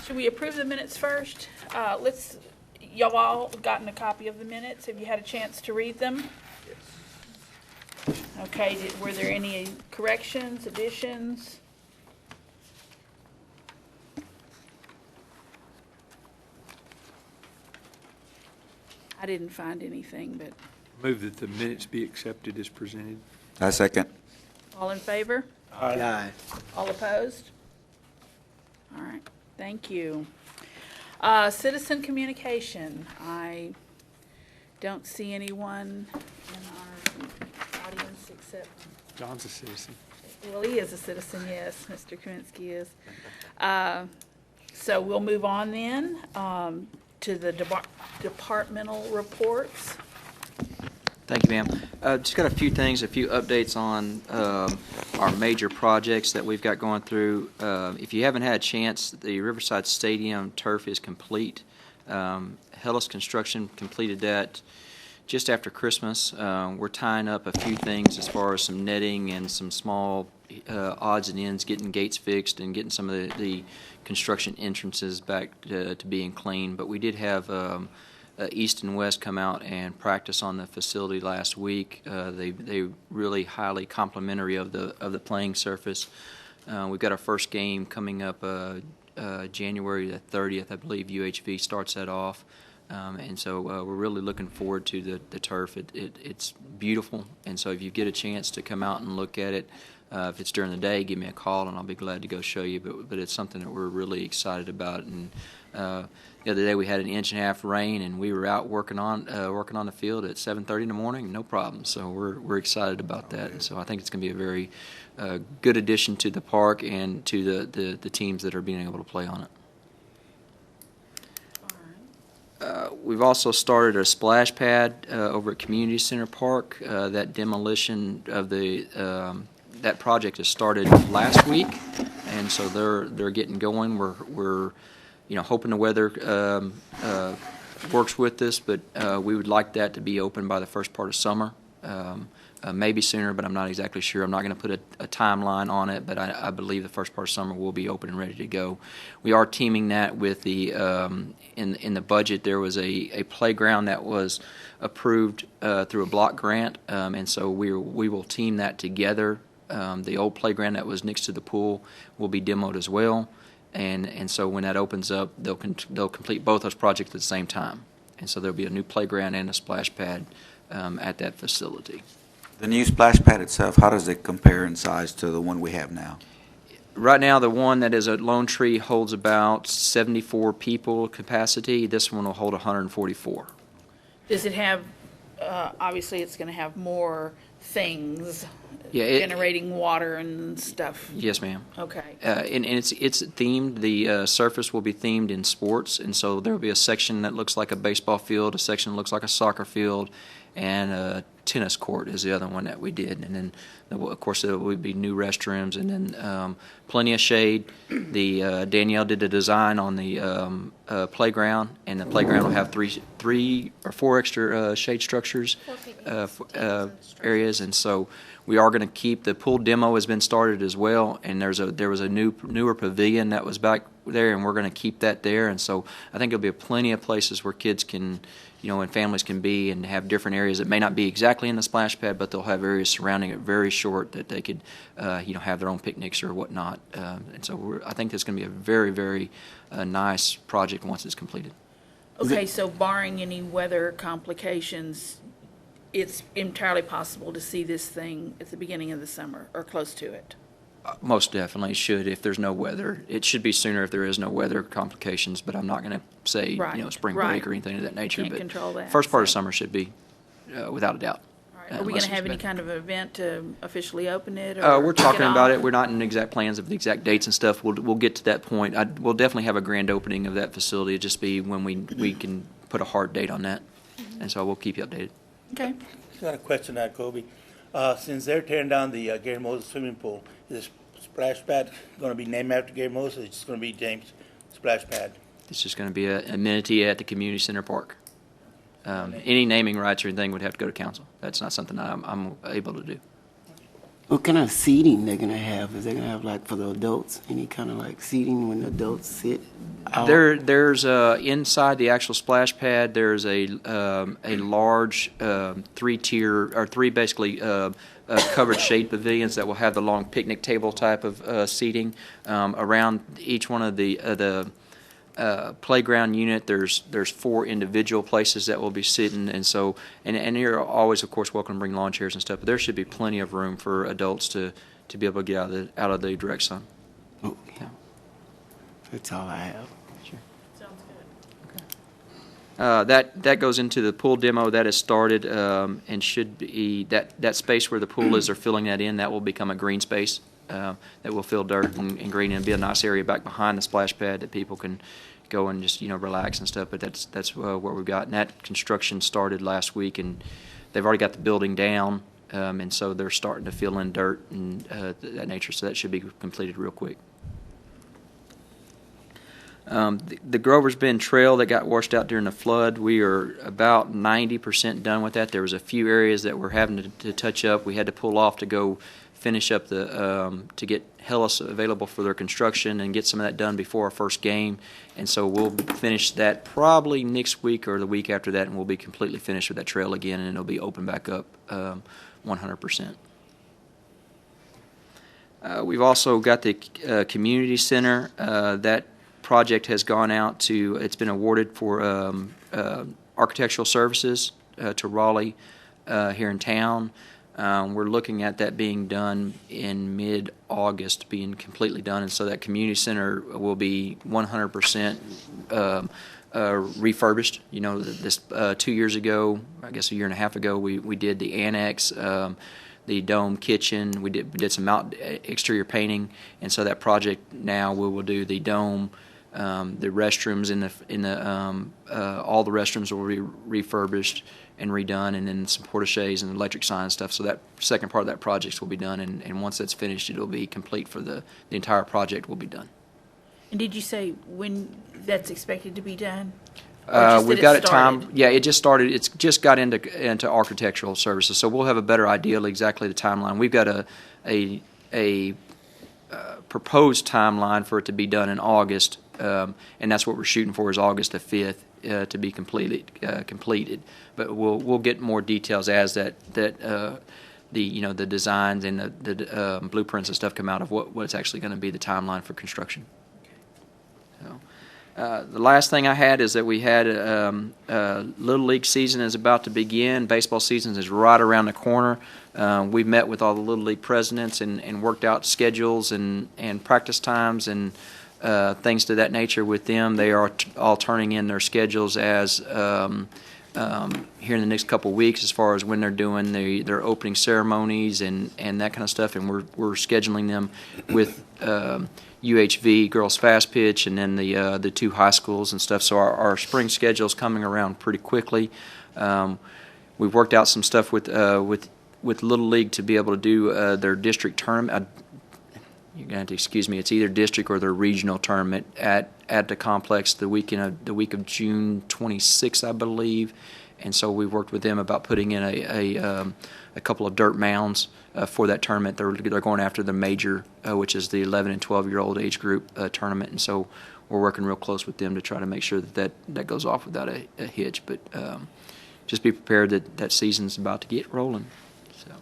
Should we approve the minutes first? Y'all all gotten a copy of the minutes? Have you had a chance to read them? Yes. Okay, were there any corrections, additions? I didn't find anything, but Move that the minutes be accepted as presented. I second. all in favor? Aye. All opposed? All right, thank you. Citizen communication. I don't see anyone in our audience except, John's a citizen. well, he is a citizen, yes, Mr. Kaminsky is. So we'll move on then to the departmental reports. Thank you, ma'am. Just got a few things, a few updates on our major projects that we've got going through. If you haven't had a chance, the Riverside Stadium turf is complete. Hellas Construction completed that just after Christmas. We're tying up a few things as far as some netting and some small odds and ends, getting gates fixed and getting some of the construction entrances back to being clean. But we did have East and West come out and practice on the facility last week. They really highly complimentary of the playing surface. We've got our first game coming up January the 30th, I believe. UHV starts that off. And so we're really looking forward to the turf. It's beautiful, and so if you get a chance to come out and look at it, if it's during the day, give me a call, and I'll be glad to go show you. But it's something that we're really excited about. And the other day we had an inch and a half rain, and we were out working on the field at 7:30 in the morning, no problem. So we're excited about that, and so I think it's going to be a very good addition to the park and to the teams that are being able to play on it. We've also started a splash pad over at Community Center Park. That demolition of that project has started last week, and so they're getting going. We're hoping the weather works with this, but we would like that to be open by the first part of summer. Maybe sooner, but I'm not exactly sure. I'm not going to put a timeline on it, but I believe the first part of summer will be open and ready to go. We are teaming that with the in the budget. There was a playground that was approved through a block grant, and so we will team that together. The old playground that was next to the pool will be demoed as well, and so when that opens up, they'll complete both those projects at the same time, and so there'll be a new playground and a splash pad at that facility. The new splash pad itself, how does it compare in size to the one we have now? Right now, the one that is at Lone Tree holds about 74 people capacity. This one will hold 144. Does it have, obviously it's going to have more things, generating water and stuff? Yes, ma'am. Okay. And it's themed. The surface will be themed in sports, and so there will be a section that looks like a baseball field, a section that looks like a soccer field, and a tennis court is the other one that we did. And then, of course, there will be new restrooms, and then plenty of shade. Danielle did the design on the playground, and the playground will have three or four extra shade structures, areas, and so we are going to keep the pool demo has been started as well, and there was a newer pavilion that was back there, and we're going to keep that there. And so I think there'll be plenty of places where kids can, and families can be and have different areas that may not be exactly in the splash pad, but they'll have areas surrounding it very short that they could, have their own picnics or whatnot. And so I think it's going to be a very, very nice project once it's completed. Okay, so barring any weather complications, it's entirely possible to see this thing at the beginning of the summer or close to it. Most definitely should if there's no weather. It should be sooner if there is no weather complications, but I'm not going to say spring break or anything of that nature. Can't but control that. First part of summer should be, without a doubt. All right. Are we going to have any kind of event to officially open it? We're talking about it. We're not in exact plans of the exact dates and stuff. We'll get to that point. We'll definitely have a grand opening of that facility. It'll just be when we can put a hard date on that, and so we'll keep you updated. Okay. I got a question on Kobe. Since they're tearing down the Gary Moses swimming pool, is this splash pad going to be named after Gary Moses, or it's just going to be James Splash Pad? It's just going to be an amenity at the community center park. Any naming rights or anything would have to go to council. That's not something I'm able to do. What kind of seating they're gonna have? Is they gonna have like for the adults, any kind of like seating when the adults sit out? There's inside the actual splash pad. There's a large 3-tier or 3 basically covered shade pavilions that will have the long picnic table type of seating around each one of the playground unit. There's 4 individual places that will be sitting, and so and you're always of course welcome to bring lawn chairs and stuff. But there should be plenty of room for adults to be able to get out of the direct sun. Okay. That's all I have. Sounds good. That goes into the pool demo that has started and should be that space where the pool is. They're filling that in. That will become a green space that will fill dirt and green and be a nice area back behind the splash pad that people can go and just relax and stuff. But that's what we've got. And that construction started last week, and they've already got the building down, and so they're starting to fill in dirt and that nature. So that should be completed real quick. The Grover's Bend Trail that got washed out during the flood, we are about 90% done with that. There was a few areas that we're having to touch up. We had to pull off to go finish up to get Hellas available for their construction and get some of that done before our first game. And so we'll finish that probably next week or the week after that, and we'll be completely finished with that trail again, and it'll be open back up 100%. We've also got the community center. That project has gone out to, it's been awarded for architectural services to Raleigh here in town. We're looking at that being done in mid-August, being completely done, and so that community center will be 100% refurbished. This 2 years ago, I guess a year and a half ago, we did the annex, the dome kitchen. We did some exterior painting, and so that project now we will do the dome. The restrooms all the restrooms will be refurbished and redone, and then some porta-chaise and electric sign stuff. So that second part of that project will be done, and once that's finished, it'll be complete for the entire project will be done. And did you say when that's expected to be done? We've got it timed. Yeah, it just started. It's just got into architectural services, so we'll have a better idea of exactly the timeline. We've got a proposed timeline for it to be done in August, and that's what we're shooting for, is August the 5th to be completed. But we'll get more details as the designs and the blueprints and stuff come out of what's actually going to be the timeline for construction. So, the last thing I had is that we had Little League season is about to begin. Baseball season is right around the corner. We've met with all the Little League presidents and worked out schedules and practice times and things to that nature with them. They are all turning in their schedules as here in the next couple of weeks, as far as when they're doing their opening ceremonies and that kind of stuff. And we're scheduling them with UHV, girls fast pitch, and then the 2 high schools and stuff. So our spring schedule is coming around pretty quickly. We've worked out some stuff with Little League to be able to do their district tournament. You're going to have to excuse me. It's either district or their regional tournament at the complex the week of June 26th, I believe. And so we've worked with them about putting in a couple of dirt mounds for that tournament. They're going after the major, which is the 11 and 12-year-old age group tournament. And so we're working real close with them to try to make sure that goes off without a hitch. But just be prepared that season's about to get rolling. So.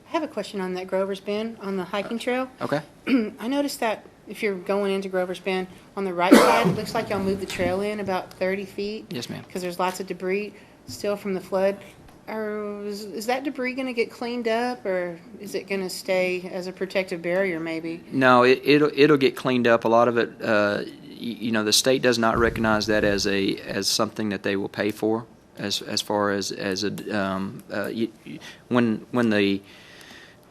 I have a question on that Grover's Bend, on the hiking trail. Okay. I noticed that if you're going into Grover's Bend, on the right side, it looks like y'all moved the trail in about 30 feet. Yes, ma'am. Because there's lots of debris still from the flood. Is that debris going to get cleaned up, or is it going to stay as a protective barrier maybe? No, it'll get cleaned up. A lot of it, the state does not recognize that as something that they will pay for, as far as when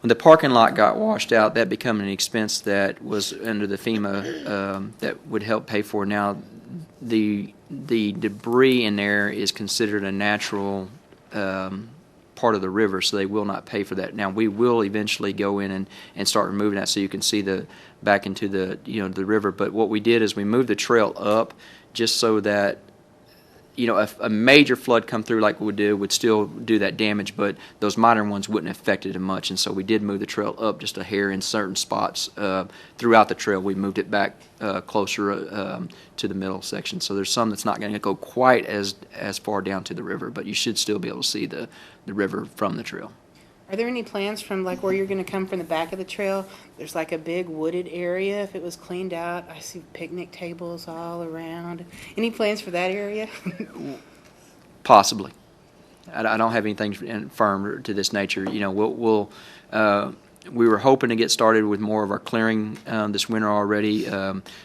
the parking lot got washed out, that became an expense that was under the FEMA that would help pay for. Now, the debris in there is considered a natural part of the river, so they will not pay for that. Now, we will eventually go in and start removing that so you can see back into the river. But what we did is we moved the trail up just so that a major flood come through like we would do would still do that damage, but those minor ones wouldn't have affected it much. And so we did move the trail up just a hair in certain spots throughout the trail. We moved it back closer to the middle section. So there's some that's not going to go quite as far down to the river, but you should still be able to see the river from the trail. Are there any plans from like where you're gonna come from the back of the trail? There's like a big wooded area. If it was cleaned out, I see picnic tables all around. Any plans for that area? Possibly. I don't have anything firm to this nature. We were hoping to get started with more of our clearing this winter already.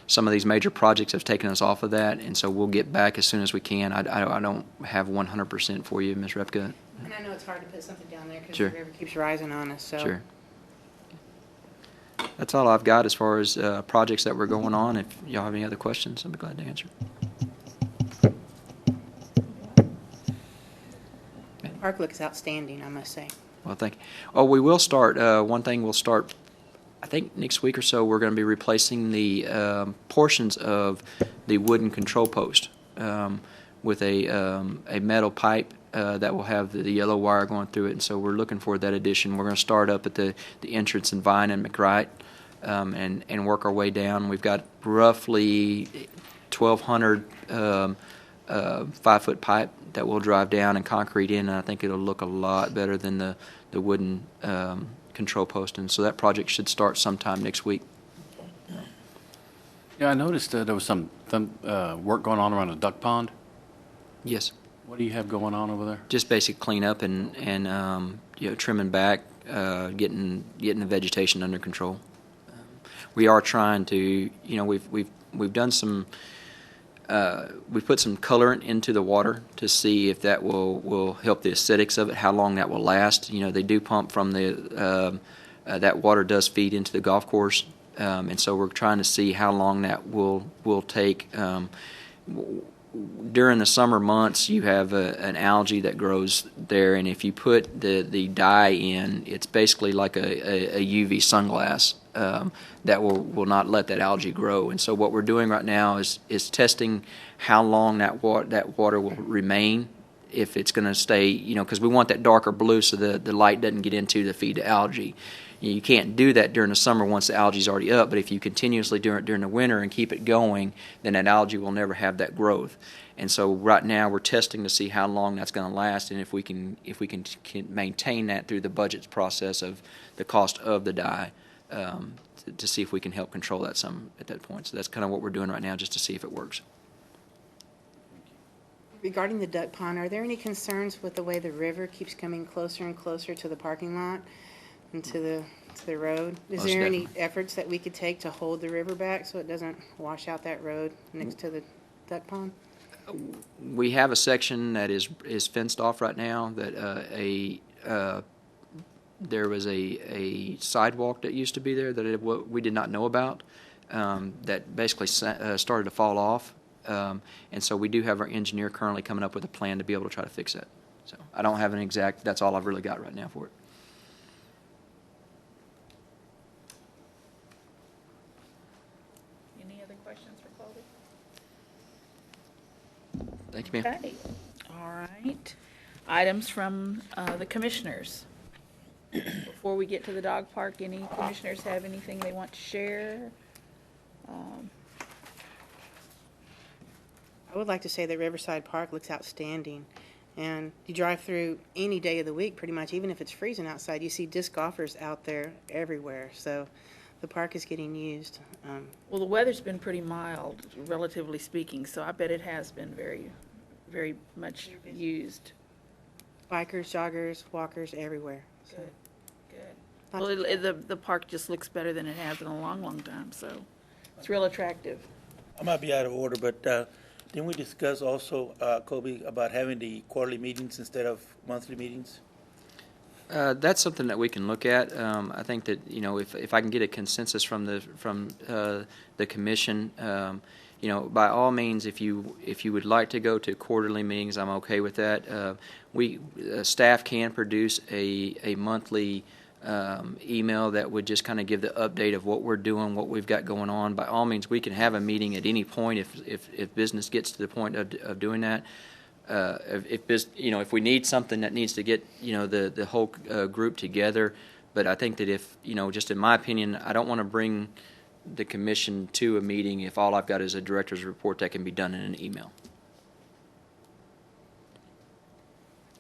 Some of these major projects have taken us off of that, and so we'll get back as soon as we can. I don't have 100% for you, Ms. Repka. And I know it's hard to put something down there because Sure. the river keeps rising on us, so. Sure. That's all I've got as far as projects that were going on. If y'all have any other questions, I'll be glad to answer. Park looks outstanding, I must say. Well, thank you. Oh, we will start, one thing we'll start, I think next week or so, we're going to be replacing the portions of the wooden control post with a metal pipe that will have the yellow wire going through it. And so we're looking for that addition. We're going to start up at the entrance in Vine and McWright and work our way down. We've got roughly 1,200 5-foot pipe that we'll drive down and concrete in, and I think it'll look a lot better than the wooden control post. And so that project should start sometime next week. Yeah, I noticed there was some work going on around a duck pond. Yes. What do you have going on over there? Just basic cleanup and trimming back, getting the vegetation under control. We are trying to, we've done some. We put some colorant into the water to see if that will help the acidics of it, how long that will last. They do pump from that water does feed into the golf course, and so we're trying to see how long that will take. During the summer months, you have an algae that grows there, and if you put the dye in, it's basically like a UV sunglass that will not let that algae grow. And so what we're doing right now is testing how long that water will remain, if it's going to stay, because we want that darker blue so the light doesn't get into to feed the algae. You can't do that during the summer once the algae's already up, but if you continuously do it during the winter and keep it going, then that algae will never have that growth. And so right now we're testing to see how long that's going to last, and if we can maintain that through the budget process of the cost of the dye, to see if we can help control that some at that point. So that's kind of what we're doing right now, just to see if it works. Regarding the duck pond, are there any concerns with the way the river keeps coming closer and closer to the parking lot and to the road? Is Most there any definitely. efforts that we could take to hold the river back so it doesn't wash out that road next to the duck pond? We have a section that is fenced off right now that there was a sidewalk that used to be there that we did not know about, that basically started to fall off. And so we do have our engineer currently coming up with a plan to be able to try to fix that. So I don't have an exact, that's all I've really got right now for it. Any other questions for Chloe? Thank you, ma'am. Okay, all right. Items from the commissioners. Before we get to the dog park, any commissioners have anything they want to share? I would like to say that Riverside Park looks outstanding. And you drive through any day of the week, pretty much, even if it's freezing outside, you see disc golfers out there everywhere. So the park is getting used. Well, the weather's been pretty mild, relatively speaking, so I bet it has been very, very much used. Bikers, joggers, walkers, everywhere. So Good. Well, the park just looks better than it has in a long, long time, so it's real attractive. I might be out of order, but didn't we discuss also, Kobe, about having the quarterly meetings instead of monthly meetings? That's something that we can look at. I think that if I can get a consensus from the commission, by all means, if you would like to go to quarterly meetings, I'm okay with that. Staff can produce a monthly email that would just kind of give the update of what we're doing, what we've got going on. By all means, we can have a meeting at any point if business gets to the point of doing that. if we need something that needs to get, the whole group together. But I think that if, just in my opinion, I don't want to bring the commission to a meeting if all I've got is a director's report that can be done in an email.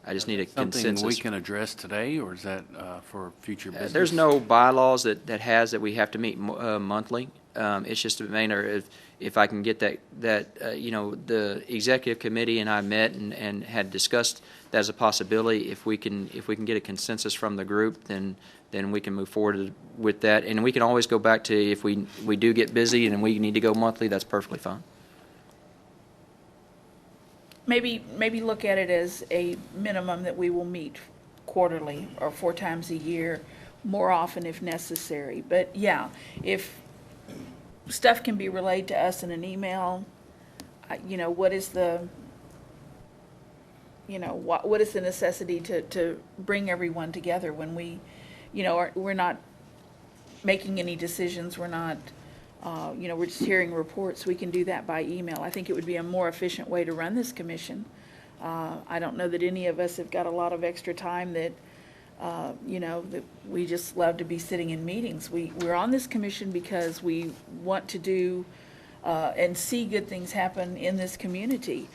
I just need a consensus. Something we can address today, or is that for future business? There's no bylaws that we have to meet monthly. It's just a matter of if I can get that the executive committee and I met and had discussed that as a possibility. If we can get a consensus from the group, then we can move forward with that. And we can always go back to if we do get busy and we need to go monthly, that's perfectly fine. Maybe look at it as a minimum that we will meet quarterly or 4 times a year, more often if necessary. But yeah, if stuff can be relayed to us in an email, what is the what is the necessity to bring everyone together when we, we're not making any decisions, we're not, we're just hearing reports. We can do that by email. I think it would be a more efficient way to run this commission. I don't know that any of us have got a lot of extra time that, that we just love to be sitting in meetings. We're on this commission because we want to do and see good things happen in this community,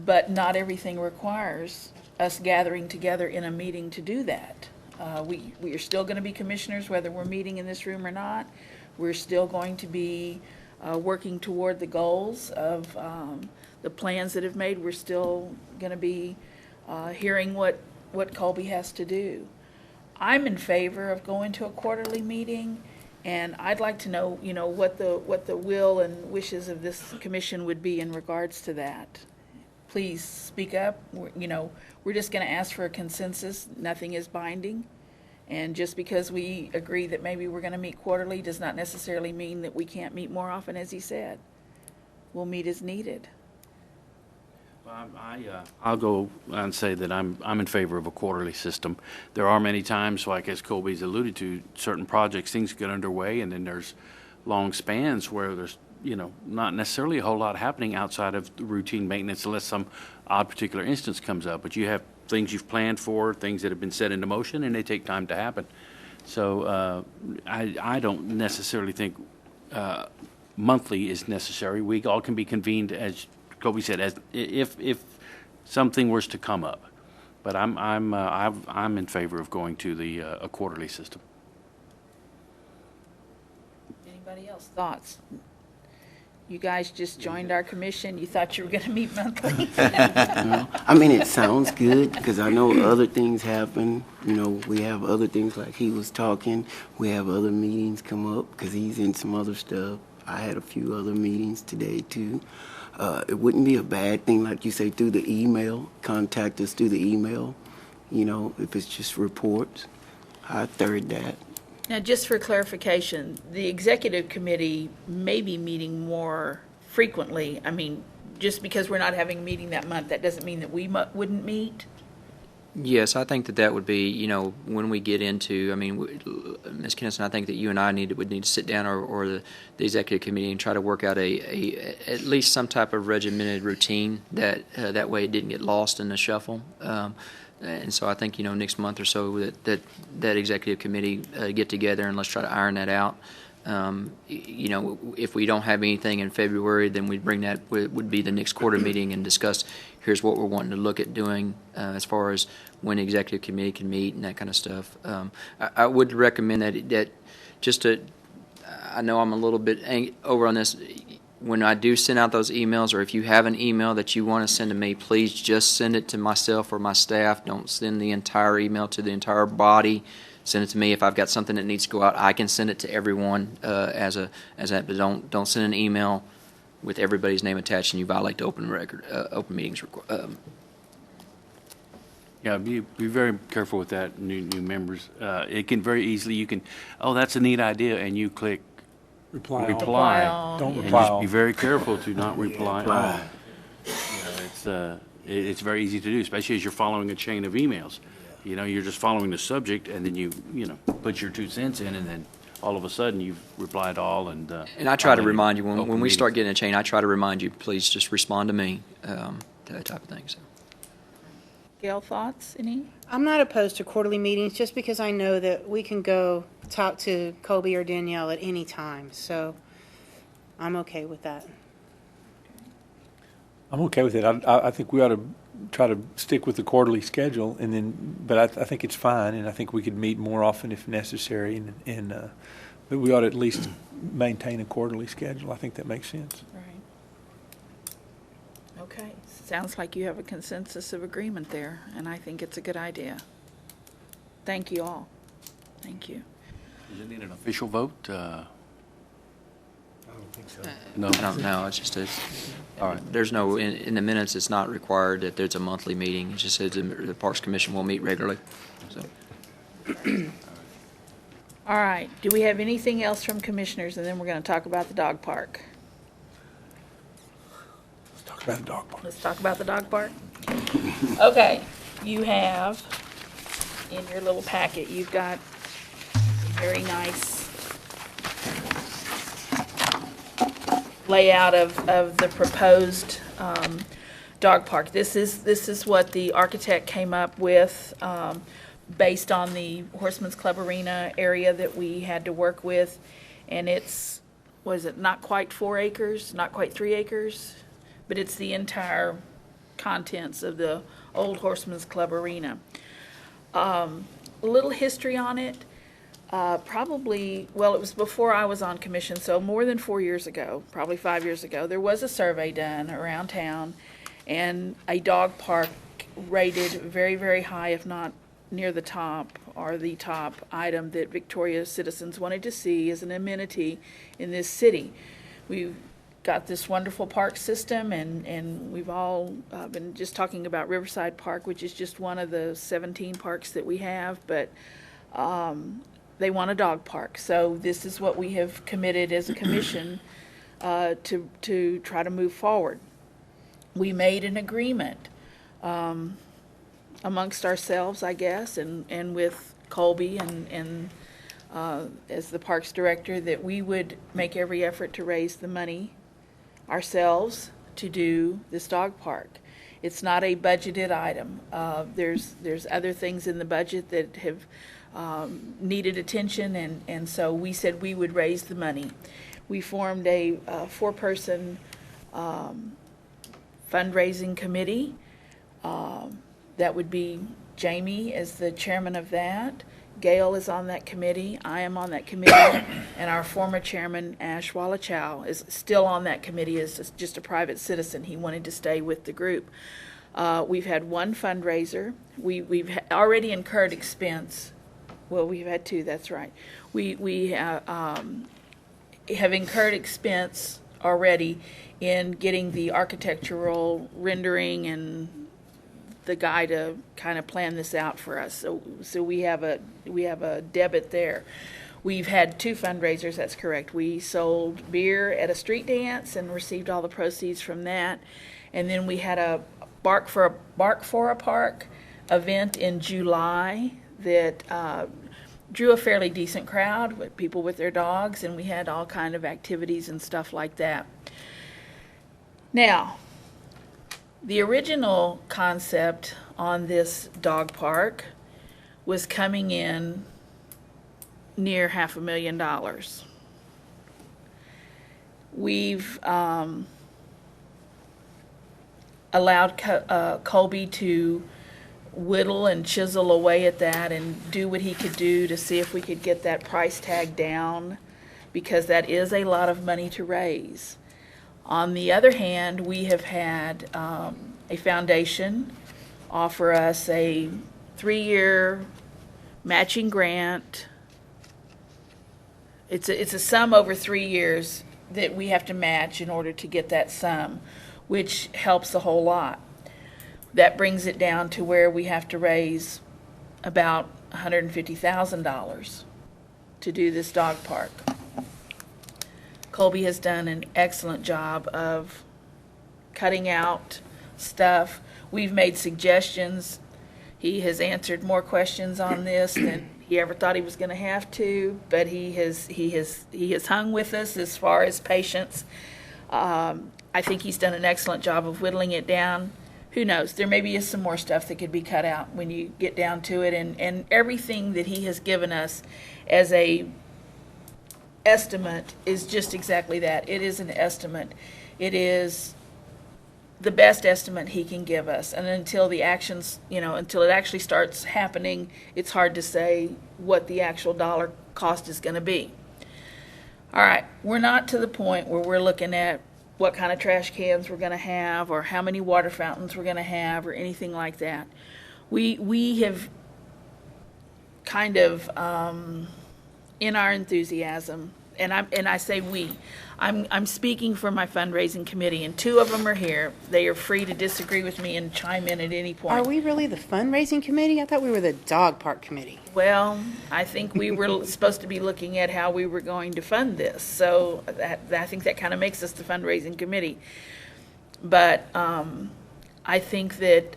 but not everything requires us gathering together in a meeting to do that. We are still going to be commissioners whether we're meeting in this room or not. We're still going to be working toward the goals of the plans that have made. We're still going to be hearing what Colby has to do. I'm in favor of going to a quarterly meeting, and I'd like to know, what the will and wishes of this commission would be in regards to that. Please speak up. We're just going to ask for a consensus. Nothing is binding. And just because we agree that maybe we're going to meet quarterly does not necessarily mean that we can't meet more often, as he said. We'll meet as needed. I'll go and say that I'm in favor of a quarterly system. There are many times, like as Colby's alluded to, certain projects, things get underway, and then there's long spans where there's not necessarily a whole lot happening outside of the routine maintenance unless some odd particular instance comes up. But you have things you've planned for, things that have been set into motion, and they take time to happen. So I don't necessarily think monthly is necessary. We all can be convened, as Colby said, as if something was to come up. But I'm in favor of going to a quarterly system. Anybody else? Thoughts? You guys just joined our commission. You thought you were going to meet monthly? It sounds good because I know other things happen. We have other things like he was talking. We have other meetings come up because he's in some other stuff. I had a few other meetings today too. It wouldn't be a bad thing, like you say, through the email. Contact us through the email. If it's just reports. I third that. Now, just for clarification, the executive committee may be meeting more frequently. Just because we're not having a meeting that month, that doesn't mean that we wouldn't meet. Yes, I think that would be, when we get into, Ms. Kennison, I think that you and I would need to sit down or the executive committee and try to work out at least some type of regimented routine that way it didn't get lost in the shuffle. And so I think, next month or so that executive committee get together and let's try to iron that out. If we don't have anything in February, then we'd bring that, would be the next quarter meeting and discuss, here's what we're wanting to look at doing as far as when the executive committee can meet and that kind of stuff. I would recommend that just to, I know I'm a little bit over on this, when I do send out those emails, or if you have an email that you want to send to me, please just send it to myself or my staff. Don't send the entire email to the entire body. Send it to me. If I've got something that needs to go out, I can send it to everyone as that. But don't send an email with everybody's name attached, and you violate the open meetings. Yeah, be very careful with that, new members. It can very easily, that's a neat idea, and you click reply. Don't And reply. just be very careful to not reply all. It's very easy to do, especially as you're following a chain of emails. You're just following the subject, and then you put your 2 cents in, and then all of a sudden you've replied all. And I try to remind you when we start getting a chain. I try to remind you, please just respond to me, that type of thing. So. Gail, thoughts, any? I'm not opposed to quarterly meetings just because I know that we can go talk to Colby or Danielle at any time. So I'm okay with that. I'm okay with it. I think we ought to try to stick with the quarterly schedule, and then, but I think it's fine, and I think we could meet more often if necessary, but we ought to at least maintain a quarterly schedule. I think that makes sense. Right. Okay, sounds like you have a consensus of agreement there, and I think it's a good idea. Thank you all. Thank you. Does it need an official vote? I don't think so. No. I don't know, it's just, All right. there's no, in the minutes, it's not required that there's a monthly meeting. It just says the Parks Commission will meet regularly, so. All right, do we have anything else from commissioners, and then we're going to talk about the dog park? Let's talk about the dog park. Let's talk about the dog park. Okay, you have, in your little packet, you've got a very nice layout of the proposed dog park. This is what the architect came up with, based on the Horsemen's Club Arena area that we had to work with. And it's, what is it, not quite 4 acres, not quite 3 acres, but it's the entire contents of the old Horsemen's Club Arena. A little history on it. Probably, well, it was before I was on commission, so more than 4 years ago, probably 5 years ago, there was a survey done around town, and a dog park rated very, very high, if not near the top, or the top item that Victoria citizens wanted to see as an amenity in this city. We've got this wonderful park system, and we've all been just talking about Riverside Park, which is just one of the 17 parks that we have, but they want a dog park. So this is what we have committed as a commission to try to move forward. We made an agreement amongst ourselves, I guess, and with Colby and as the Parks Director, that we would make every effort to raise the money ourselves to do this dog park. It's not a budgeted item. There's other things in the budget that have needed attention, and so we said we would raise the money. We formed a 4-person fundraising committee. That would be Jamie as the chairman of that. Gail is on that committee. I am on that committee. And our former chairman, Ash Wallachow, is still on that committee as just a private citizen. He wanted to stay with the group. We've had one fundraiser. We've already incurred expense. Well, we've had 2, that's right. We have incurred expense already in getting the architectural rendering and the guy to kind of plan this out for us. So we have a debit there. We've had 2 fundraisers, that's correct. We sold beer at a street dance and received all the proceeds from that. And then we had a Bark for a Park event in July that drew a fairly decent crowd with people with their dogs, and we had all kind of activities and stuff like that. Now, the original concept on this dog park was coming in near $500,000. We've allowed Colby to whittle and chisel away at that and do what he could do to see if we could get that price tag down, because that is a lot of money to raise. On the other hand, we have had a foundation offer us a 3-year matching grant. It's a sum over 3 years that we have to match in order to get that sum, which helps a whole lot. That brings it down to where we have to raise about $150,000 to do this dog park. Colby has done an excellent job of cutting out stuff. We've made suggestions. He has answered more questions on this than he ever thought he was going to have to, but he has hung with us as far as patience. I think he's done an excellent job of whittling it down who knows? There maybe is some more stuff that could be cut out when you get down to it, and everything that he has given us as a estimate is just exactly that. It is an estimate. It is the best estimate he can give us, and until the actions, until it actually starts happening, it's hard to say what the actual dollar cost is going to be. All right, we're not to the point where we're looking at what kind of trash cans we're going to have or how many water fountains we're going to have or anything like that. We have kind of, in our enthusiasm, and I say we, I'm speaking for my fundraising committee, and two of them are here. They are free to disagree with me and chime in at any point. Are we really the fundraising committee? I thought we were the dog park committee. Well, I think we were supposed to be looking at how we were going to fund this, so I think that kind of makes us the fundraising committee. But I think that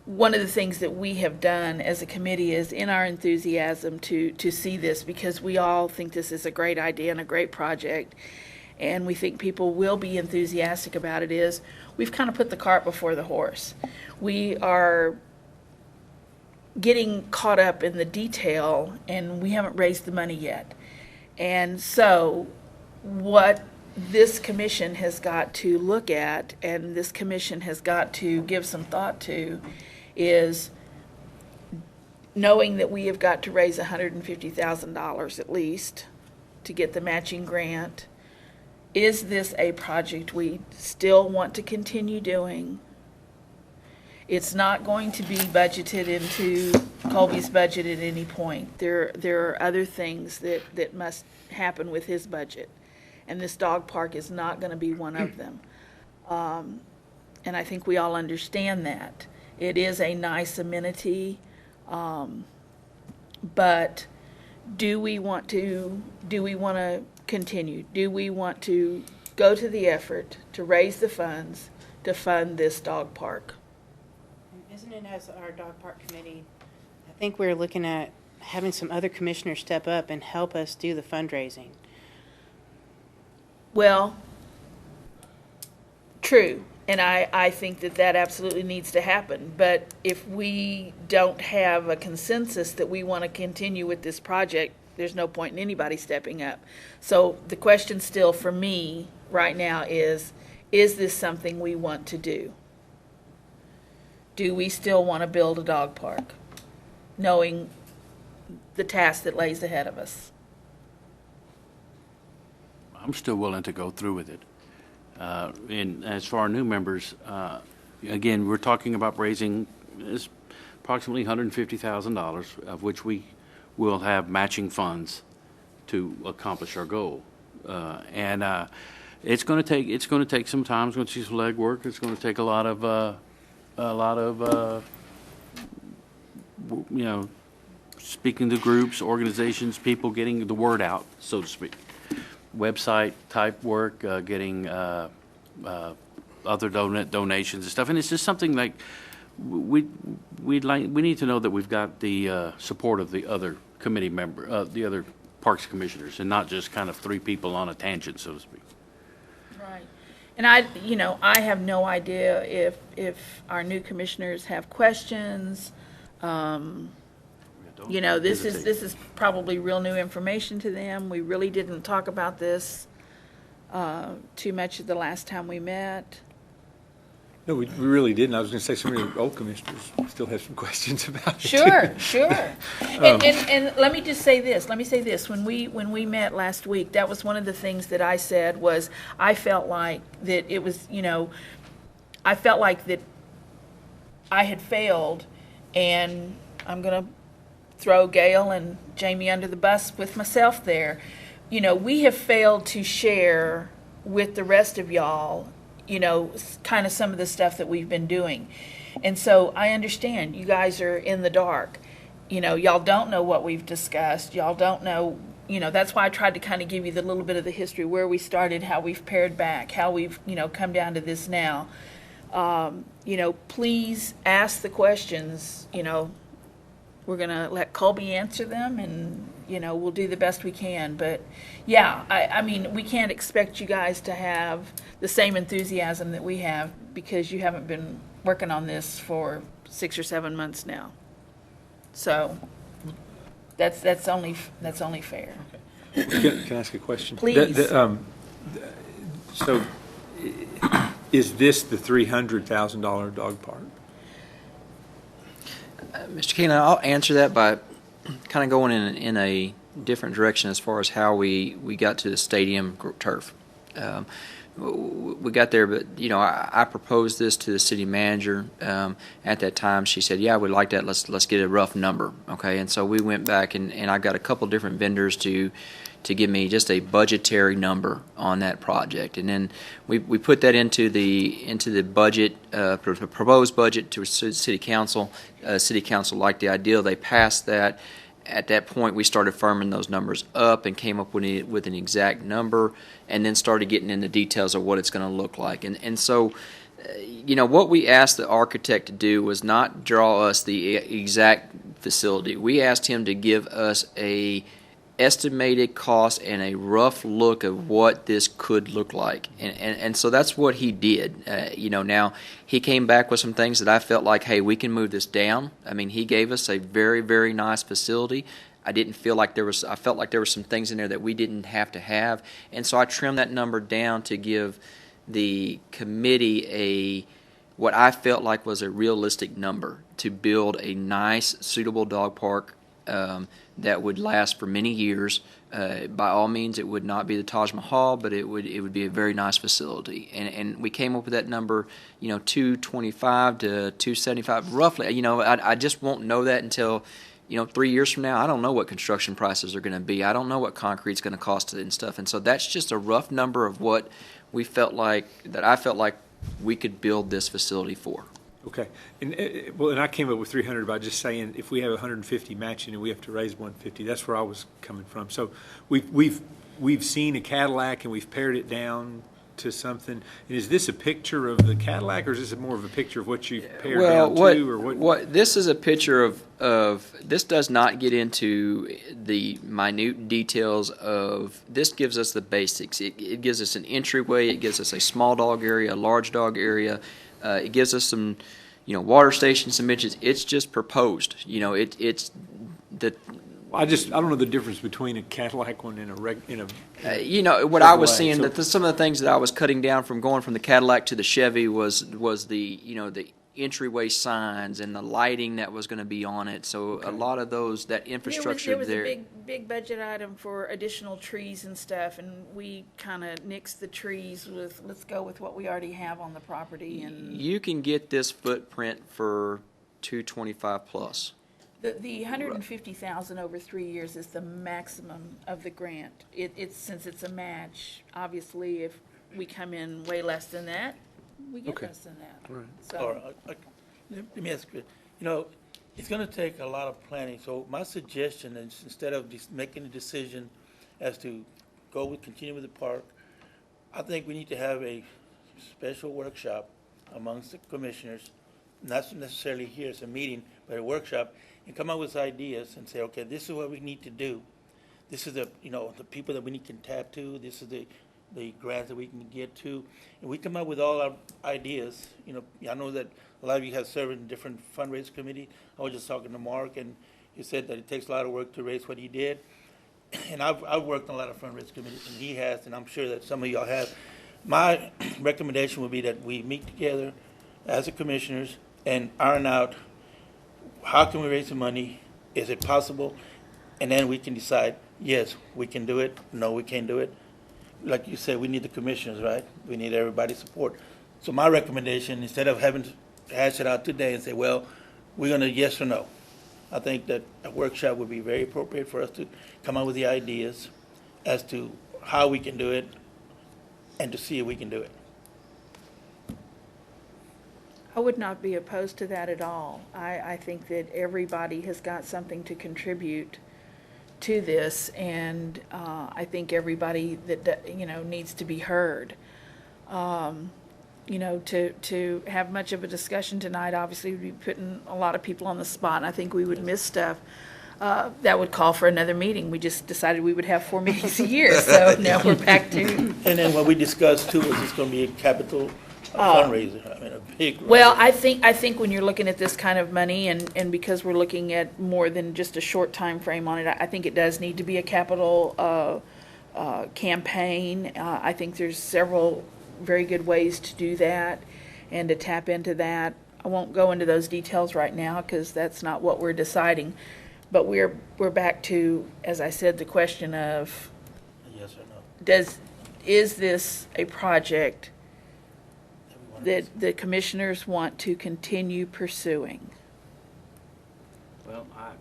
one of the things that we have done as a committee is in our enthusiasm to see this, because we all think this is a great idea and a great project, and we think people will be enthusiastic about it, is we've kind of put the cart before the horse. We are getting caught up in the detail, and we haven't raised the money yet. And so what this commission has got to look at, and this commission has got to give some thought to, is knowing that we have got to raise $150,000 at least to get the matching grant. Is this a project we still want to continue doing? It's not going to be budgeted into Colby's budget at any point. There are other things that must happen with his budget, and this dog park is not going to be one of them. And I think we all understand that. It is a nice amenity, but do we want to continue? Do we want to go to the effort to raise the funds to fund this dog park? Isn't it, as our dog park committee, I think we're looking at having some other commissioners step up and help us do the fundraising. Well, true, and I think that absolutely needs to happen. But if we don't have a consensus that we want to continue with this project, there's no point in anybody stepping up. So the question still for me right now is this something we want to do? Do we still want to build a dog park, knowing the task that lays ahead of us? I'm still willing to go through with it. And as for our new members, again, we're talking about raising approximately $150,000, of which we will have matching funds to accomplish our goal. It's going to take some time. It's going to take some legwork. It's going to take a lot of speaking to groups, organizations, people getting the word out, so to speak. Website type work, getting other donations and stuff, and it's just something like we need to know that we've got the support of the other committee member, the other parks commissioners, and not just kind of three people on a tangent, so to speak. Right. And I have no idea if our new commissioners have questions. This is probably real new information to them. We really didn't talk about this too much the last time we met. No, we really didn't. I was going to say some of the old commissioners still have some questions about it. Sure. And let me just say this. When we met last week, that was one of the things that I said was I felt like that it was, I felt like that I had failed, and I'm going to throw Gail and Jamie under the bus with myself there. We have failed to share with the rest of y'all kind of some of the stuff that we've been doing. And so I understand you guys are in the dark. Y'all don't know what we've discussed. Y'all don't know, that's why I tried to kind of give you the little bit of the history, where we started, how we've pared back, how we've, come down to this now. Please ask the questions. We're going to let Colby answer them, and you know, we'll do the best we can. But yeah, I mean, we can't expect you guys to have the same enthusiasm that we have because you haven't been working on this for 6 or 7 months now. So that's only fair. Can I ask a question? Please. So, is this the $300,000 dog park? Mr. Keenan, I'll answer that by kind of going in a different direction as far as how we got to the stadium turf. We got there, but you know, I proposed this to the city manager. At that time, she said, "Yeah, I would like that. Let's get a rough number." Okay, and so we went back and I got a couple different vendors to give me just a budgetary number on that project, and then we put that into the budget, proposed budget to city council. City council liked the idea; they passed that. At that point, we started firming those numbers up and came up with an exact number, and then started getting into details of what it's going to look like. And so, you know, what we asked the architect to do was not draw us the exact facility. We asked him to give us a estimated cost and a rough look of what this could look like. And so that's what he did. You know, now he came back with some things that I felt like, hey, we can move this down. I mean, he gave us a very, very nice facility. I felt like there were some things in there that we didn't have to have. And so I trimmed that number down to give the committee what I felt like was a realistic number to build a nice, suitable dog park that would last for many years. By all means, it would not be the Taj Mahal, but it would be a very nice facility. And we came up with that number, you know, 225 to 275, roughly. You know, I just won't know that until, you know, 3 years from now. I don't know what construction prices are going to be. I don't know what concrete's going to cost and stuff. And so that's just a rough number of what I felt like we could build this facility for. Okay, and I came up with 300 by just saying if we have 150 matching and we have to raise 150, that's where I was coming from. So we've seen a Cadillac and we've pared it down to something. And is this a picture of the Cadillac, or is this more of a picture of what you've pared down to, or what? This is a picture of this does not get into the minute details of. This gives us the basics. It gives us an entryway. It gives us a small dog area, a large dog area. It gives us some, you know, water stations, some benches. It's just proposed. You know, it's the. I don't know the difference between a Cadillac one and a you know, what I was Chevrolet, seeing, so- that some of the things that I was cutting down from going from the Cadillac to the Chevy was the, you know, the entryway signs and the lighting that was going to be on it. So a lot of that infrastructure There was there. a big budget item for additional trees and stuff, and we kind of nixed the trees with, let's go with what we already have on the property. And You can get this footprint for $225 plus. the 150,000 over 3 years is the maximum of the grant. Since it's a match, obviously, if we come in way less than that, we get Okay. less than that. Right. So. Or, let me ask you, you know, it's going to take a lot of planning. So my suggestion is, instead of just making a decision as to continue with the park, I think we need to have a special workshop amongst the commissioners, not necessarily here as a meeting, but a workshop, and come up with ideas and say, okay, this is what we need to do. This is the people that we can tap to. This is the grants that we can get to. And we come up with all our ideas. You know, I know that a lot of you have served in different fundraising committee. I was just talking to Mark, and he said that it takes a lot of work to raise what he did. And I've worked on a lot of fundraising committees, and he has, and I'm sure that some of y'all have. My recommendation would be that we meet together as the commissioners and iron out how can we raise the money, is it possible, and then we can decide, yes, we can do it, no, we can't do it. Like you said, we need the commissioners, right? We need everybody's support. So my recommendation, instead of having to hash it out today and say, well, we're going to yes or no, I think that a workshop would be very appropriate for us to come up with the ideas as to how we can do it and to see if we can do it. I would not be opposed to that at all. I think that everybody has got something to contribute to this, and I think everybody that needs to be heard. To have much of a discussion tonight obviously would be putting a lot of people on the spot, and I think we would miss stuff. that would call for another meeting. We just decided we would have 4 meetings a year, so now we're back to, And then what we discussed too is it's gonna be a capital fundraiser, I mean, a big. well, I think when you're looking at this kind of money, and because we're looking at more than just a short time frame on it, I think it does need to be a capital campaign. I think there's several very good ways to do that and to tap into that. I won't go into those details right now because that's not what we're deciding. But we're back to, as I said, the question of Yes or no? is this a project Everyone that the commissioners want to continue pursuing? Well, I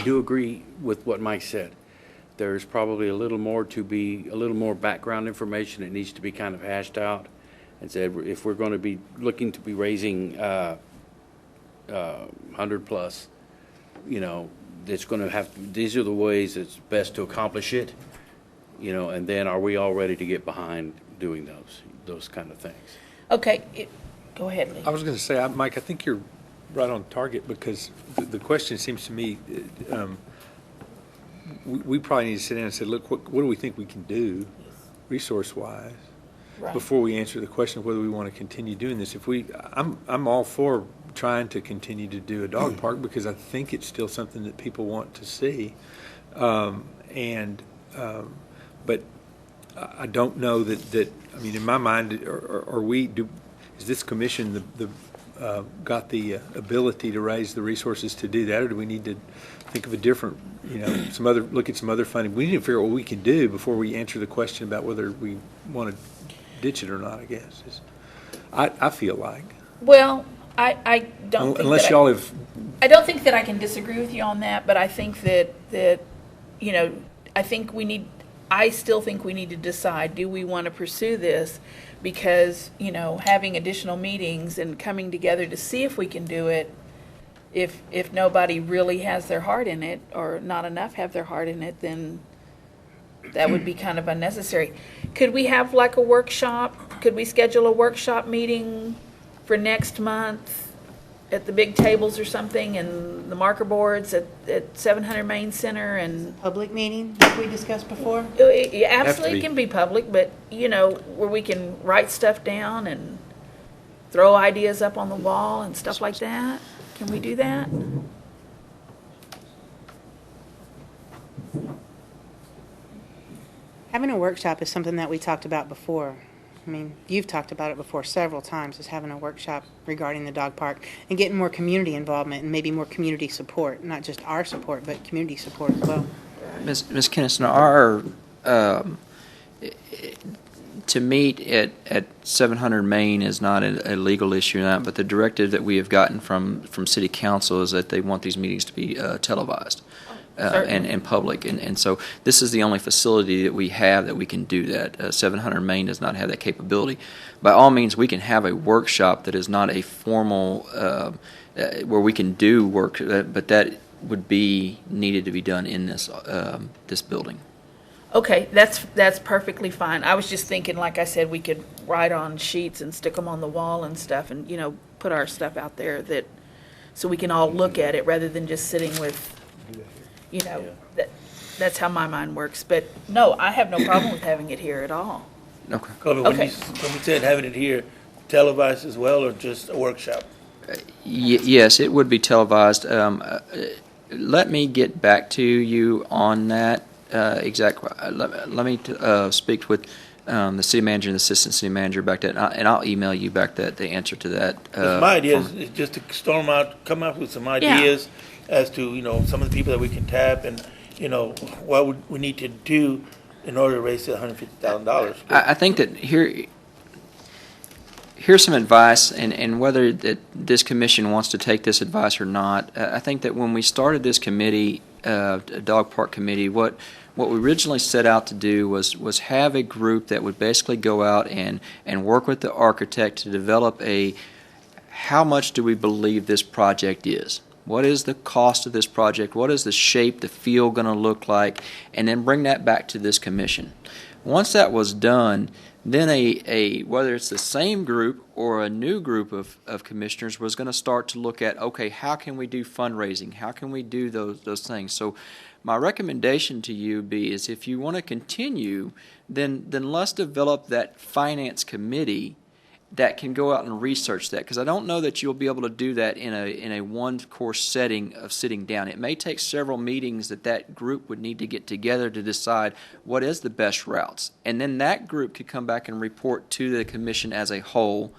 do agree with what Mike said. There's probably a little more background information that needs to be kind of hashed out. And said, if we're going to be looking to be raising 100 plus, it's going to have, these are the ways it's best to accomplish it, and then are we all ready to get behind doing those kind of things? Okay, go ahead, Lee. I was going to say, Mike, I think you're right on target because the question seems to me, we probably need to sit down and say, look, what do we think we can do resource-wise Right. before we answer the question of whether we want to continue doing this. I'm all for trying to continue to do a dog park because I think it's still something that people want to see. But I don't know that I mean, in my mind, is this commission got the ability to raise the resources to do that, or do we need to think of a different, look at some other funding? We need to figure out what we can do before we answer the question about whether we want to ditch it or not, I guess. I feel like. Well, I don't think unless that y'all have. I don't think that I can disagree with you on that, but I think that I still think we need to decide, do we want to pursue this? Because, having additional meetings and coming together to see if we can do it, if nobody really has their heart in it, or not enough have their heart in it, then that would be kind of unnecessary. Could we have like a workshop? Could we schedule a workshop meeting for next month at the big tables or something, and the marker boards at 700 Main Center? And Public meeting, like we discussed before? it absolutely Have to be. can be public, but where we can write stuff down and throw ideas up on the wall and stuff like that. Can we do that? Having a workshop is something that we talked about before. I mean, you've talked about it before several times, is having a workshop regarding the dog park and getting more community involvement and maybe more community support, not just our support, but community support as well. Ms. Kennison, to meet at 700 Main is not a legal issue, but the directive that we have gotten from City Council is that they want these meetings to be televised. And public, and so this is the only facility that we have that we can do that. 700 Main does not have that capability. By all means, we can have a workshop that is not a formal, where we can do work, but that would be needed to be done in this building. Okay, that's perfectly fine. I was just thinking, like I said, we could write on sheets and stick them on the wall and stuff, and put our stuff out there so we can all look at it rather than just sitting with. That's how my mind works. But no, I have no problem with having it here at all. Okay. Colby, when we said having it here, televised as well, or just a workshop? Yes, it would be televised. Let me get back to you on that exact. Let me speak with the city manager and the assistant city manager back that, and I'll email you back the answer to that. My idea is just to come up with some ideas as to some of the people that we can tap, and what would we need to do in order to raise the $150,000. I think that here's some advice, and whether that this commission wants to take this advice or not. I think that when we started this committee, dog park committee, what we originally set out to do was have a group that would basically go out and work with the architect to develop how much do we believe this project is. What is the cost of this project? What is the shape, the feel going to look like? And then bring that back to this commission. Once that was done, then whether it's the same group or a new group of commissioners was going to start to look at, okay, how can we do fundraising? How can we do those things? So my recommendation to you is if you want to continue, then let's develop that finance committee that can go out and research that, because I don't know that you'll be able to do that in a one-course setting of sitting down. It may take several meetings that group would need to get together to decide what is the best routes. And then that group could come back and report to the commission as a whole,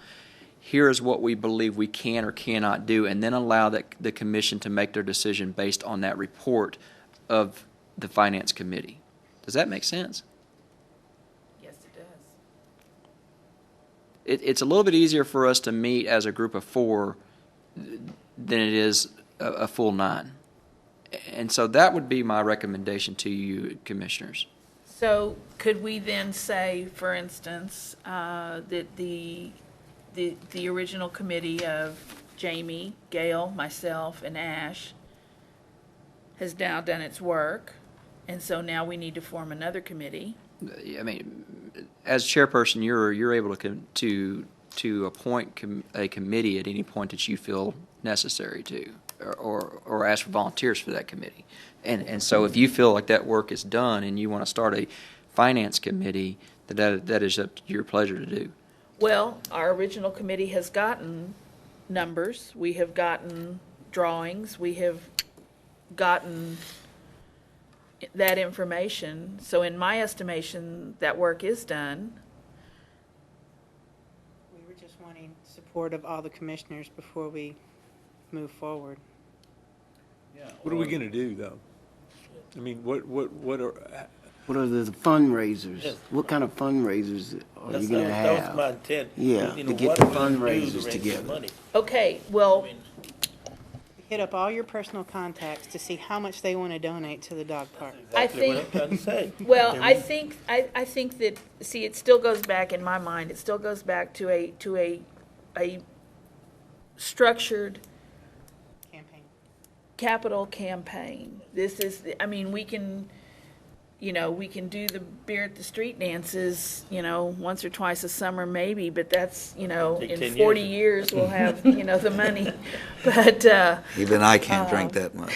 here is what we believe we can or cannot do, and then allow the commission to make their decision based on that report of the finance committee. Does that make sense? Yes, it does. It's a little bit easier for us to meet as a group of 4 than it is a full 9. And so that would be my recommendation to you, commissioners. So could we then say, for instance, that the original committee of Jamie, Gail, myself, and Ash has now done its work, and so now we need to form another committee? I mean, as chairperson, you're able to appoint a committee at any point that you feel necessary to, or ask for volunteers for that committee. And so if you feel like that work is done and you want to start a finance committee, that is up to your pleasure to do. Well, our original committee has gotten numbers, we have gotten drawings, we have gotten that information. So in my estimation, that work is done. We were just wanting support of all the commissioners before we move forward. What are we gonna do, though? I mean, what are, What are the fundraisers? Yes. What kind of fundraisers are you gonna That was have? my intent. Yeah, You to know, get what the are we gonna do to fundraisers raise together. money? Okay, I well, mean, Hit up all your personal contacts to see how much they want to donate to the dog park. exactly what I'm trying to say. well, And I we- think that, see, it still goes back in my mind, it still goes back to a structured Campaign. capital campaign. This is, I mean, we can do the beer at the street dances, once or twice a summer maybe, but that's, Take in 10 40 years. years we'll have, the money. But, Even I can't drink that much.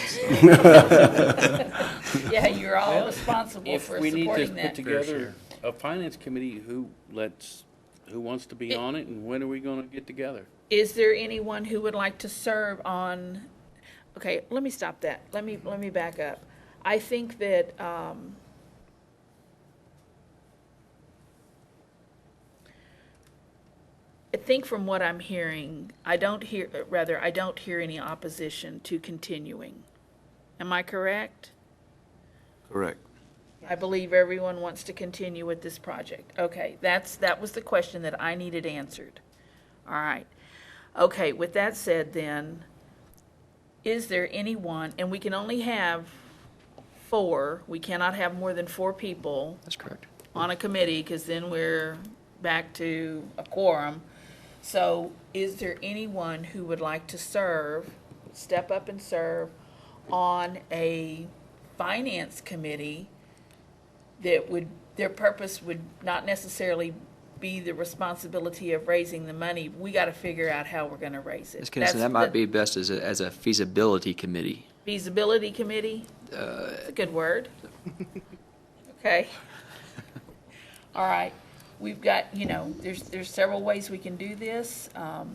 yeah, you're all Well, responsible If for we need to supporting put that. together a finance committee, who wants to be on it, and when are we gonna get together? Is there anyone who would like to serve on, okay, let me stop that. Let me back up. I think that, I think from what I'm hearing, I don't hear any opposition to continuing. Am I correct? Correct. I believe everyone wants to continue with this project. Okay, that was the question that I needed answered. All right. Okay, with that said then, is there anyone, and we can only have 4, we cannot have more than 4 people That's correct. on a committee, because then we're back to a quorum. So is there anyone who would like to step up and serve on a finance committee that their purpose would not necessarily be the responsibility of raising the money? We got to figure out how we're going to raise it. Ms. Kennison, that That's might the be best as a feasibility committee. feasibility committee. That's a good word. Okay. All right. We've got, there's several ways we can do this. I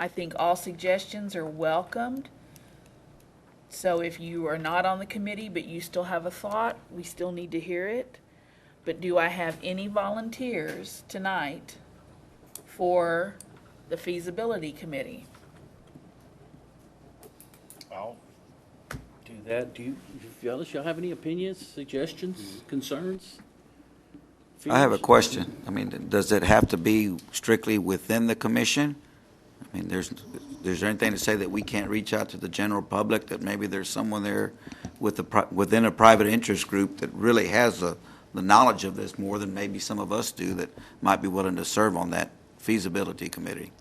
think all suggestions are welcomed. So if you are not on the committee, but you still have a thought, we still need to hear it. But do I have any volunteers tonight for the feasibility committee? I'll do that. Do you fellas, y'all have any opinions, suggestions, concerns? I have a feelings? question. I mean, does it have to be strictly within the commission? I mean, is there anything to say that we can't reach out to the general public, that maybe there's someone there within a private interest group that really has the knowledge of this more than maybe some of us do, that might be willing to serve on that feasibility committee?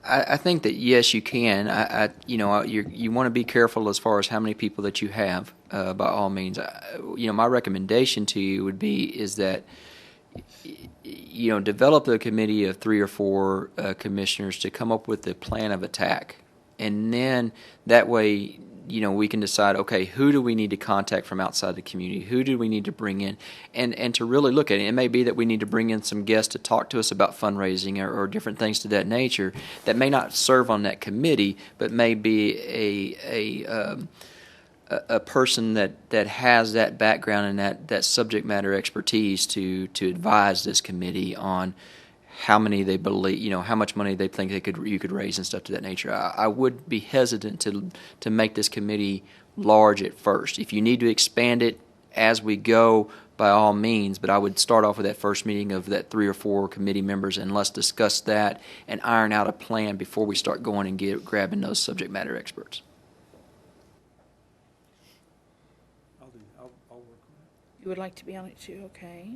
I think that yes, you can. You want to be careful as far as how many people that you have. By all means, my recommendation to you would be is that develop a committee of 3 or 4 commissioners to come up with the plan of attack. And then that way, we can decide, okay, who do we need to contact from outside the community? Who do we need to bring in? And to really look at it. It may be that we need to bring in some guests to talk to us about fundraising or different things to that nature that may not serve on that committee, but may be a person that has that background and that subject matter expertise to advise this committee on how many they believe, how much money they think you could raise and stuff to that nature. I would be hesitant to make this committee large at first. If you need to expand it as we go, by all means, but I would start off with that first meeting of that 3 or 4 committee members, and let's discuss that and iron out a plan before we start going and grabbing those subject matter experts. I'll work on You would like to be on it too, okay.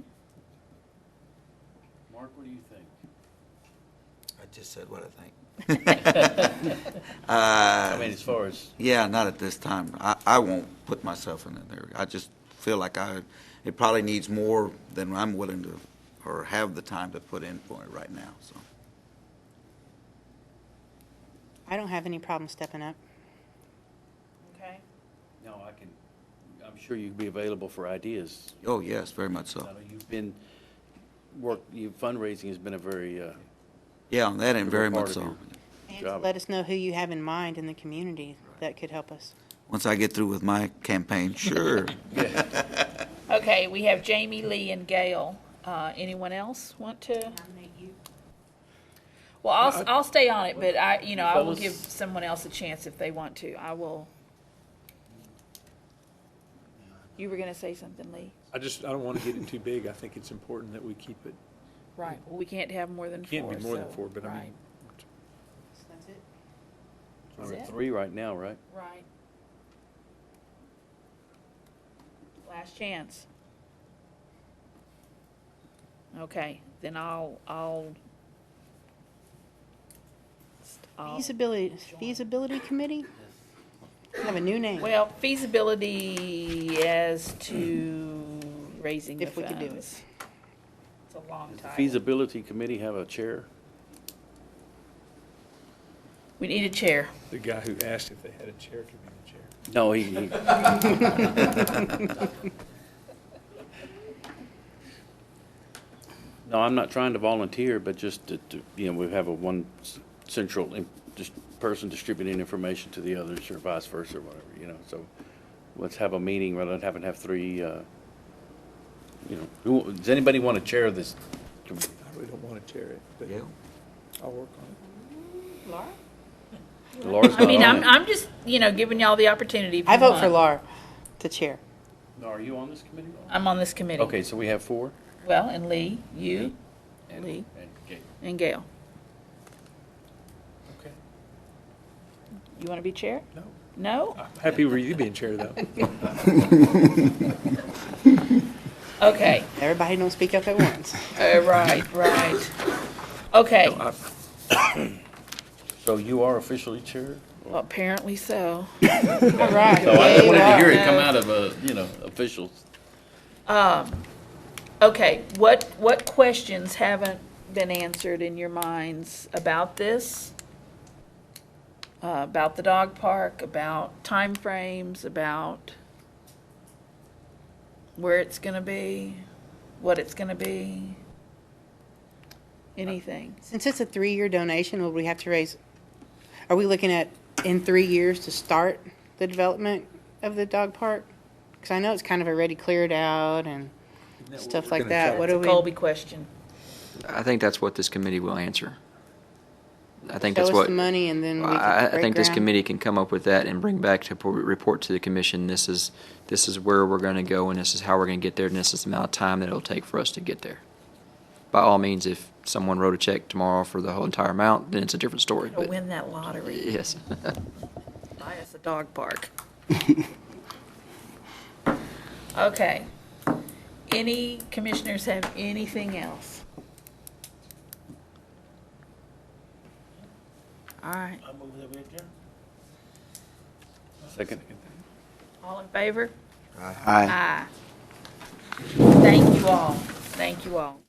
Mark, what do you think? I just said what I think. I mean, as far as, Yeah, not at this time. I won't put myself in there. I just feel like it probably needs more than I'm willing to, or have the time to put in for it right now, so. I don't have any problem stepping up. Okay. no, I'm sure you'd be available for ideas. Oh, yes, very much I so. know fundraising has been a very, Yeah, on that end, very much part of so. And Job. let us know who you have in mind in the community that could help us. Once I get through with my campaign, sure. Okay, we have Jamie, Lee, and Gail. Anyone else want to? Nominate you. Well, I'll stay on it, but I will Fellas? give someone else a chance if they want to. I will. You were gonna say something, Lee? I don't want to get it too big. I think it's important that we keep it, Right. Well, we can't have more than 4. can't be more than so- 4, but I right, mean, That's it. Is we're at it? 3 right now, right? Right. Last chance. Okay, then I'll Feasibility committee? Have a new name. well, feasibility as to raising the If we could do it. funds. It's a long Does the title. feasibility committee have a chair? We need a chair. the guy who asked if they had a chair could be the chair. No, No, I'm not trying to volunteer, but just to we have one central just person distributing information to the others, or vice versa, or whatever, so let's have a meeting rather than having to have 3, does anybody want to chair this committee? I really don't want to chair it, but Yeah. I'll work on Laura? Laura's I not mean, on it. I'm just, giving y'all the opportunity. if I you vote want. for Laura to chair. No, are you on this committee, Laura? I'm on this committee. Okay, so we have 4? Well, and Lee, you, And- Lee. and Gail. and Gail. it. Okay. You want to be chair? No. No? I'm happy with you being chair, though. Okay. Everybody don't speak up at once. Right. Okay. So you are officially chair? Well, apparently so. All right. So I just Yay, wanted to hear Laura. it come out of, officials. Okay, what questions haven't been answered in your minds about this? About the dog park, about timeframes, about where it's gonna be, what it's gonna be? Anything? Since it's a 3-year donation, will we have to raise, are we looking at in 3 years to start the development of the dog park? Because I know it's kind of already cleared out and stuff like that. What do we? Colby question. I think that's what this committee will answer. I think Show that's us what. the money and then we can I break think this ground? committee can come up with that and bring back to report to the commission, this is where we're going to go, and this is how we're going to get there, and this is the amount of time that it'll take for us to get there. By all means, if someone wrote a check tomorrow for the whole entire amount, then it's a different story. To But win that lottery, yes. buy us a dog park. Okay. Any commissioners have anything else? All right. I move that we adjourn. Second. All in favor? Aye. Aye. Thank you all. Thank you all.